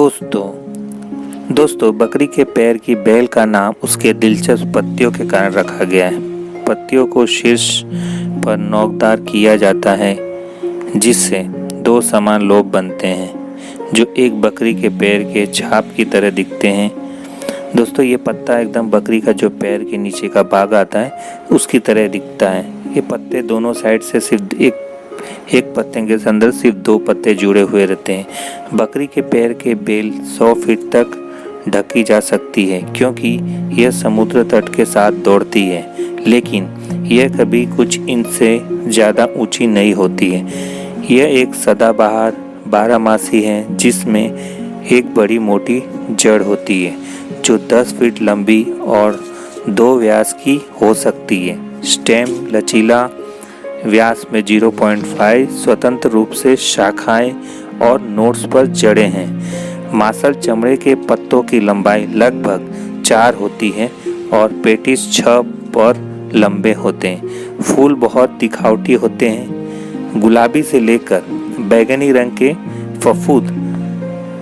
दोस्तों बकरी के पैर की बेल का नाम उसके दिलचस्प पत्तियों के कारण रखा गया है। पत्तियों को शीर्ष पर नोकदार किया जाता है जिससे दो समान लोब बनते हैं जो एक बकरी के पैर के छाप की तरह दिखते हैं। दोस्तों ये पत्ता एकदम बकरी का जो पैर के नीचे का भाग आता है उसकी तरह दिखता है। ये पत्ते दोनों साइड से सिर्फ एक पत्ते के अंदर सिर्फ दो पत्ते जुड़े हुए रहते हैं। बकरी के पैर के बेल 100 फीट तक ढकी जा सकती है क्योंकि यह समुद्र तट के साथ दौड़ती है, लेकिन यह कभी कुछ इंच से ज़्यादा ऊंची नहीं होती है। यह एक सदाबहार बारहमासी है जिसमें एक बड़ी मोटी जड़ होती है जो 10 फीट लंबी और 2 व्यास की हो सकती है। स्टेम लचीला व्यास में 0.5 स्वतंत्र रूप से शाखाएं और नोड्स पर जड़ें हैं। मांसल चमड़े के पत्तों की लंबाई लगभग 4 होती है और पेटिस 6 पर लंबे होते हैं। फूल बहुत दिखावटी होते हैं। गुलाबी से लेकर बैंगनी रंग के फफूंद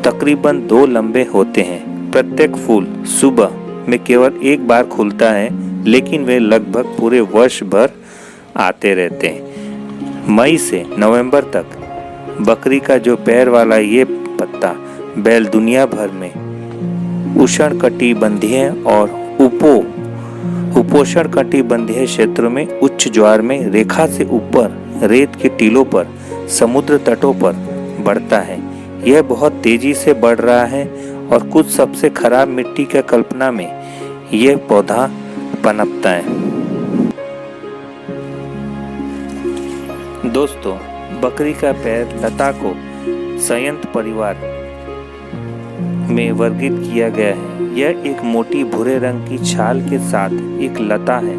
तकरीबन 2 लंबे होते हैं। प्रत्येक फूल सुबह में केवल एक बार खुलता है, लेकिन वे लगभग पूरे वर्ष भर आते रहते हैं। मई से नवंबर तक बकरी का जो पैर वाला ये पत्ता बैल दुनिया भर में उष्णकटिबंधीय और उपोष्णकटिबंधीय क्षेत्रों में उच्च ज्वार में रेखा से ऊपर रेत के टीलों पर समुद्र तटों पर बढ़ता है। यह बहुत तेजी से बढ़ रहा है और कुछ सबसे खराब मिट्टी की कल्पना में यह पौधा पनपता है। दोस्तों बकरी का पैर लता को संयंत्र परिवार में वर्गीकृत किया गया है। यह एक मोटी भूरे रंग की छाल के साथ एक लता है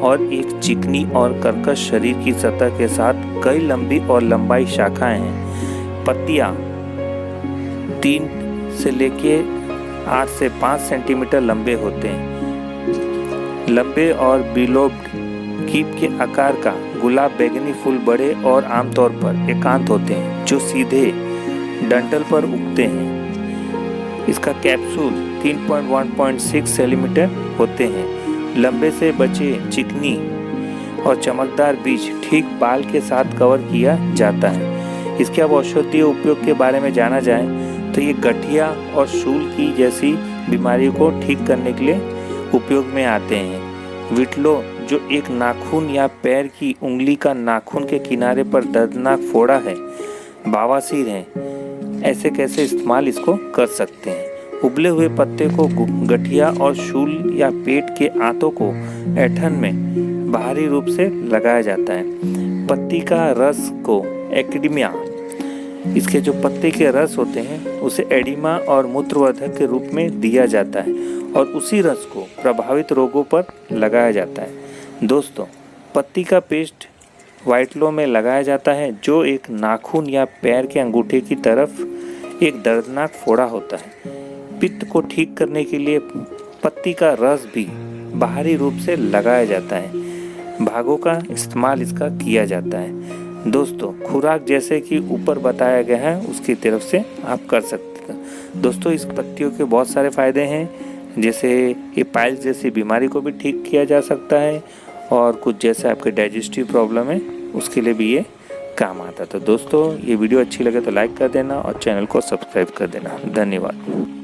और एक चिकनी और कर्कश शरीर की सतह के साथ कई लंबी और लंबाई शाखाएं हैं। पत्तियां 3 से लेकर 8 से 5 सेंटीमीटर लंबे होते हैं। लंबे और बिलोब्ड कीप के आकार का गुलाब बैंगनी फूल बड़े और आमतौर पर एकांत होते हैं जो सीधे डंठल पर उगते हैं। इसका कैप्सूल 3.1.6 सेंटीमीटर होते हैं। लंबे से बचे चिकनी और चमकदार बीज ठीक बाल के साथ कवर किया जाता है। इसके अब औषधीय उपयोग के बारे में जाना जाए तो ये गठिया और शूल की जैसी बीमारियों को ठीक करने के लिए उपयोग में आते हैं। विटलो जो एक नाखून या पैर की उंगली का नाखून के किनारे पर दर्दनाक फोड़ा है, बवासीर है, ऐसे कैसे इस्तेमाल इसको कर सकते हैं। उबले हुए पत्ते को गठिया और शूल या पेट के आंतों को ऐंठन में बाहरी रूप से लगाया जाता है। पत्ती का रस को एडिमा, इसके जो पत्ते के रस होते हैं उसे एडिमा और मूत्रवर्धक के रूप में दिया जाता है और उसी रस को प्रभावित रोगों पर लगाया जाता है। दोस्तों पत्ती का पेस्ट वाइटलो में लगाया जाता है जो एक नाखून या पैर के अंगूठे की तरफ एक दर्दनाक फोड़ा होता है। पित्त को ठीक करने के लिए पत्ती का रस भी बाहरी रूप से लगाया जाता है। भागों का इस्तेमाल इसका किया जाता है। दोस्तों खुराक जैसे कि ऊपर बताया गया है उसकी तरफ से आप कर सकते हैं। दोस्तों इस पत्तियों के बहुत सारे फायदे हैं, जैसे ये पाइल्स जैसी बीमारी को भी ठीक किया जा सकता है और कुछ जैसे आपके डाइजेस्टिव प्रॉब्लम है उसके लिए भी ये काम आता है। तो दोस्तों ये वीडियो अच्छी लगे तो लाइक कर देना और चैनल को सब्सक्राइब कर देना। धन्यवाद।